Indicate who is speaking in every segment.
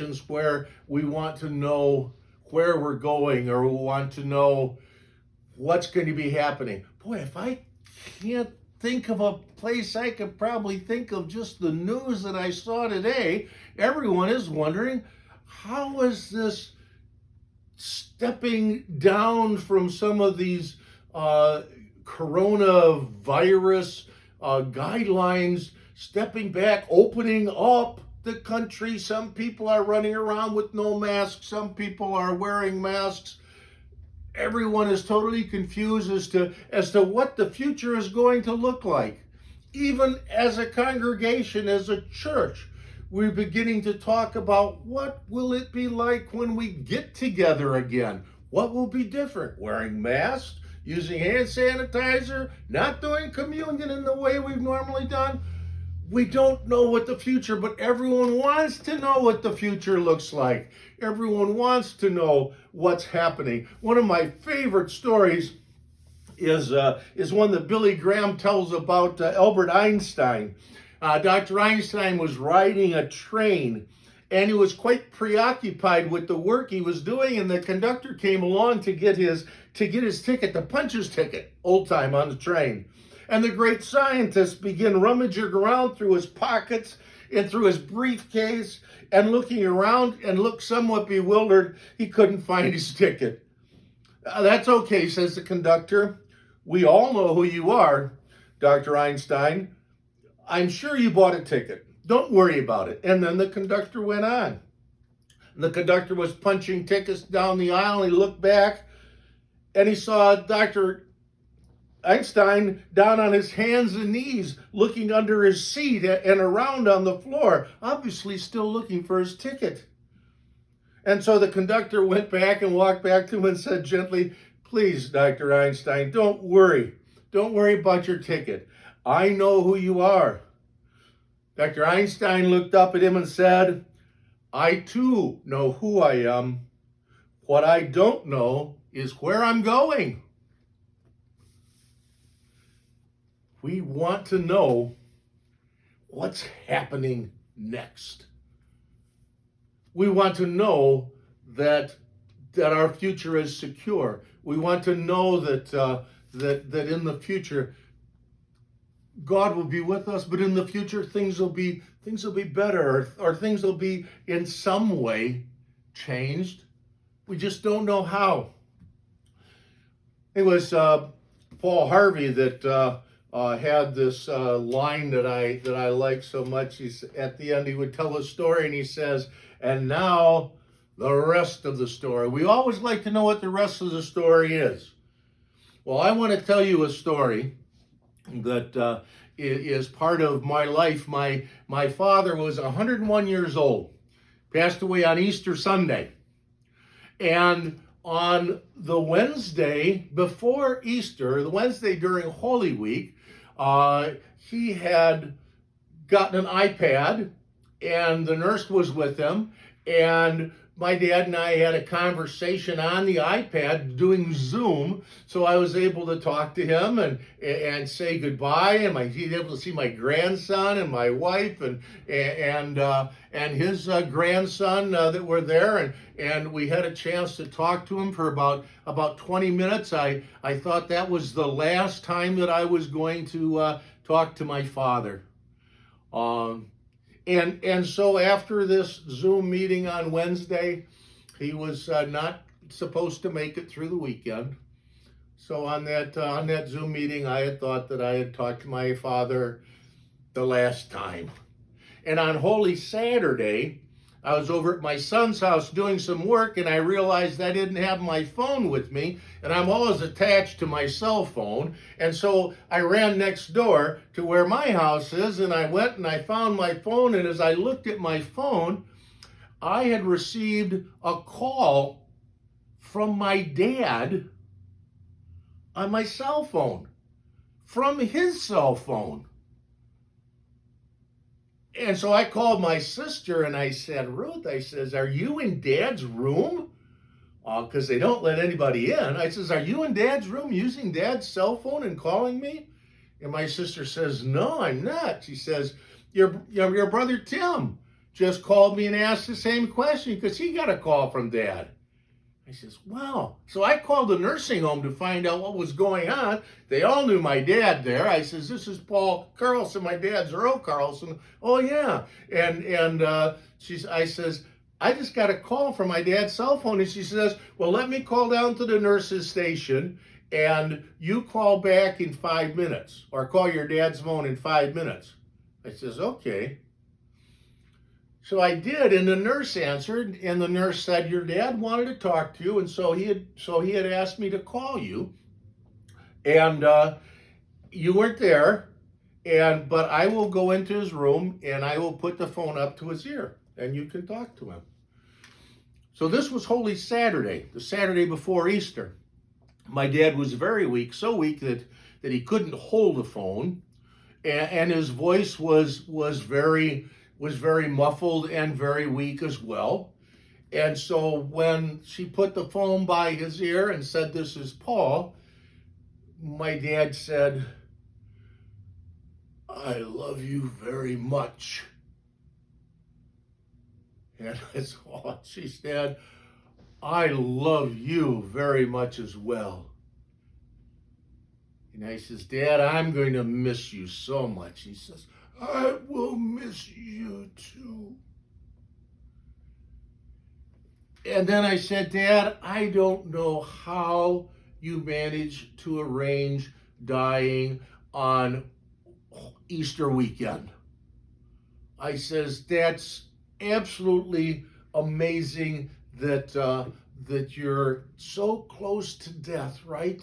Speaker 1: situations where we want to know where we're going, or we want to know what's going to be happening. Boy, if I can't think of a place, I could probably think of just the news that I saw today. Everyone is wondering, how is this stepping down from some of these coronavirus guidelines, stepping back, opening up the country? Some people are running around with no masks, some people are wearing masks. Everyone is totally confused as to what the future is going to look like. Even as a congregation, as a church, we're beginning to talk about what will it be like when we get together again. What will be different? Wearing masks, using hand sanitizer, not doing communion in the way we've normally done. We don't know what the future, but everyone wants to know what the future looks like. Everyone wants to know what's happening. One of my favorite stories is one that Billy Graham tells about Albert Einstein. Dr. Einstein was riding a train, and he was quite preoccupied with the work he was doing, and the conductor came along to get his ticket, the puncher's ticket, old time on the train. And the great scientist began rummaging around through his pockets and through his briefcase and looking around, and looked somewhat bewildered. He couldn't find his ticket. That's okay, says the conductor. We all know who you are, Dr. Einstein. I'm sure you bought a ticket. Don't worry about it. And then the conductor went on. The conductor was punching tickets down the aisle. He looked back and he saw Dr. Einstein down on his hands and knees, looking under his seat and around on the floor, obviously still looking for his ticket. And so the conductor went back and walked back to him and said gently, "Please, Dr. Einstein, don't worry. Don't worry about your ticket. I know who you are." Dr. Einstein looked up at him and said, "I too know who I am. What I don't know is where I'm going." We want to know what's happening next. We want to know that our future is secure. We want to know that in the future God will be with us, but in the future things will be better, or things will be in some way changed. We just don't know how. It was Paul Harvey that had this line that I like so much. At the end, he would tell a story, and he says, "And now the rest of the story." We always like to know what the rest of the story is. Well, I want to tell you a story that is part of my life. My father was 101 years old, passed away on Easter Sunday. And on the Wednesday before Easter, the Wednesday during Holy Week, he had gotten an iPad, and the nurse was with him, and my dad and I had a conversation on the iPad doing Zoom, so I was able to talk to him and say goodbye, and he was able to see my grandson and my wife and his grandson that were there, and we had a chance to talk to him for about 20 minutes. I thought that was the last time that I was going to talk to my father. And so after this Zoom meeting on Wednesday, he was not supposed to make it through the weekend. So on that Zoom meeting, I had thought that I had talked to my father the last time. And on Holy Saturday, I was over at my son's house doing some work, and I realized I didn't have my phone with me, and I'm always attached to my cell phone. And so I ran next door to where my house is, and I went and I found my phone, and as I looked at my phone, I had received a call from my dad on my cell phone, from his cell phone. And so I called my sister and I said, "Ruth," I says, "are you in Dad's room?" Because they don't let anybody in. I says, "Are you in Dad's room using Dad's cell phone and calling me?" And my sister says, "No, I'm not." She says, your brother Tim, just called me and asked the same question because he got a call from Dad. I says, wow. So I called the nursing home to find out what was going on. They all knew my dad there. I says, this is Paul Carlson. My dad's Earl Carlson. Oh, yeah. I says, I just got a call from my dad's cell phone. And she says, well, let me call down to the nurse's station and you call back in 5 minutes or call your dad's phone in 5 minutes. I says, okay. So I did, and the nurse answered, and the nurse said, your dad wanted to talk to you, and so he had asked me to call you, and you weren't there, but I will go into his room, and I will put the phone up to his ear, and you can talk to him. So this was Holy Saturday, the Saturday before Easter. My dad was very weak, so weak that he couldn't hold the phone, and his voice was very muffled and very weak as well. And so when she put the phone by his ear and said, this is Paul, my dad said, I love you very much. And I said, oh, she said, I love you very much as well. And I says, Dad, I'm going to miss you so much. He says, I will miss you too. And then I said, Dad, I don't know how you managed to arrange dying on Easter weekend. I says, that's absolutely amazing that you're so close to death, right?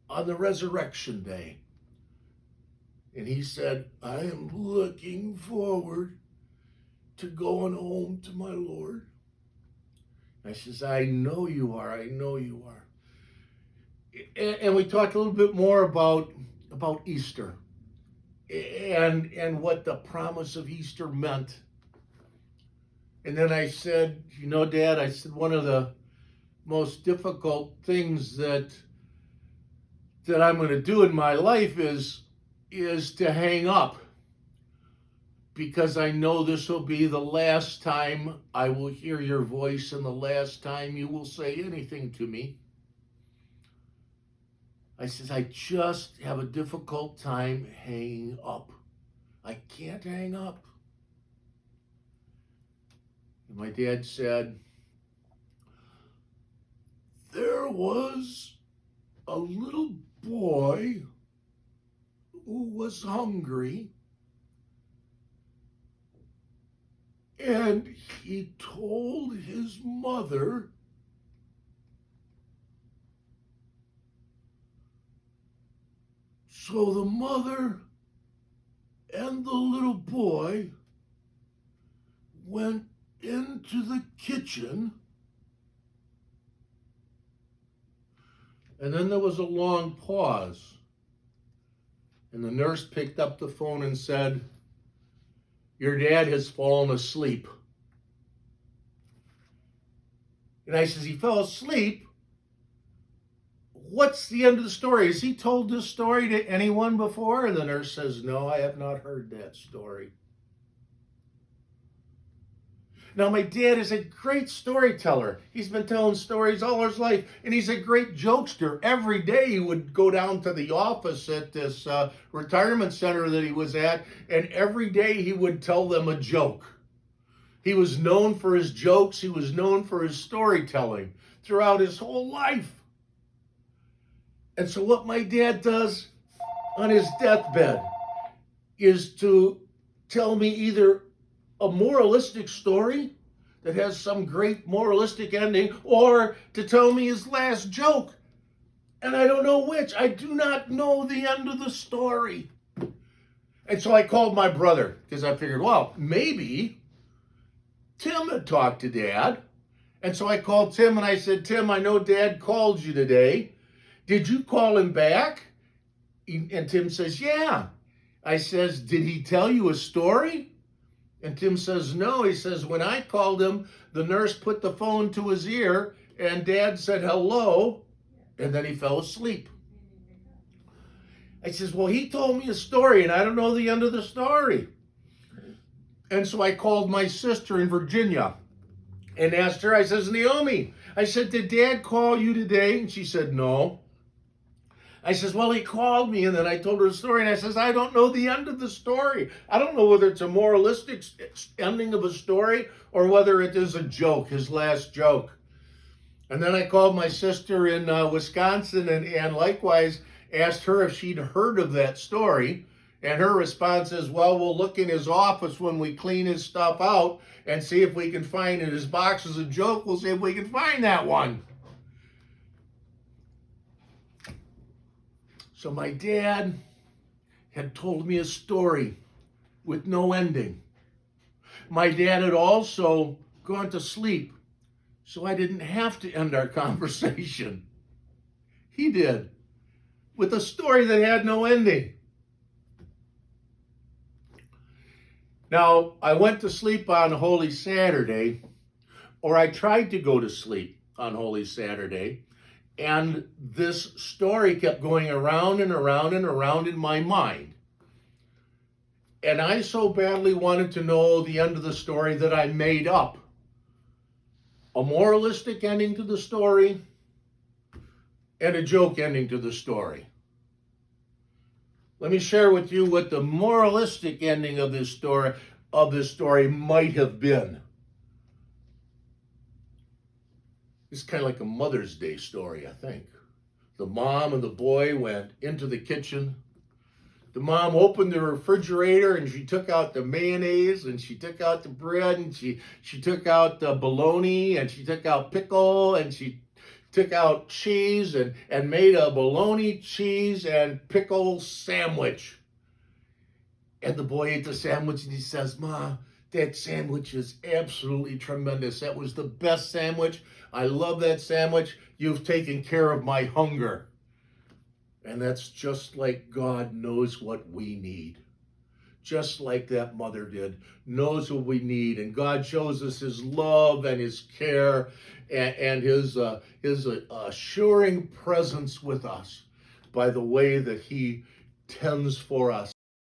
Speaker 1: On the resurrection day. And he said, I am looking forward to going home to my Lord. I says, I know you are. I know you are. And we talked a little bit more about Easter and what the promise of Easter meant. And then I said, you know, Dad, I said, one of the most difficult things that I'm going to do in my life is to hang up, because I know this will be the last time I will hear your voice and the last time you will say anything to me. I says, I just have a difficult time hanging up. I can't hang up. And my dad said, there was a little boy who was hungry, and he told his mother so the mother and the little boy went into the kitchen, and then there was a long pause. And the nurse picked up the phone and said, your dad has fallen asleep. And I says, he fell asleep? What's the end of the story? Has he told this story to anyone before? And the nurse says, no, I have not heard that story. Now, my dad is a great storyteller. He's been telling stories all his life, and he's a great jokester. Every day he would go down to the office at this retirement center that he was at, and every day he would tell them a joke. He was known for his jokes. He was known for his storytelling throughout his whole life. And so what my dad does on his deathbed is to tell me either a moralistic story that has some great moralistic ending, or to tell me his last joke. And I don't know which. I do not know the end of the story. And so I called my brother, because I figured, well, maybe Tim had talked to Dad. And so I called Tim and I said, Tim, I know Dad called you today. Did you call him back? And Tim says, yeah. I says, did he tell you a story? And Tim says, no. He says, when I called him, the nurse put the phone to his ear and Dad said hello, and then he fell asleep. I says, well, he told me a story and I don't know the end of the story. And so I called my sister in Virginia and asked her, I says, Naomi, I said, did Dad call you today? And she said, no. I says, well, he called me, and then I told her the story, and I says, I don't know the end of the story. I don't know whether it's a moralistic ending of a story or whether it is a joke, his last joke. And then I called my sister in Wisconsin and likewise asked her if she'd heard of that story. And her response is, well, we'll look in his office when we clean his stuff out and see if we can find in his boxes a joke. We'll see if we can find that one. So my dad had told me a story with no ending. My dad had also gone to sleep, so I didn't have to end our conversation. He did, with a story that had no ending. Now, I went to sleep on Holy Saturday, or I tried to go to sleep on Holy Saturday, and this story kept going around and around and around in my mind. And I so badly wanted to know the end of the story that I made up a moralistic ending to the story and a joke ending to the story. Let me share with you what the moralistic ending of this story might have been. It's kind of like a Mother's Day story, I think. The mom and the boy went into the kitchen. The mom opened the refrigerator and she took out the mayonnaise and she took out the bread and she took out the bologna and she took out pickle and she took out cheese and made a bologna, cheese, and pickle sandwich. And the boy ate the sandwich and he says, Ma, that sandwich is absolutely tremendous. That was the best sandwich. I love that sandwich. You've taken care of my hunger. And that's just like God knows what we need. Just like that mother did, knows what we need. And God shows us his love and his care and his assuring presence with us by the way that he tends for us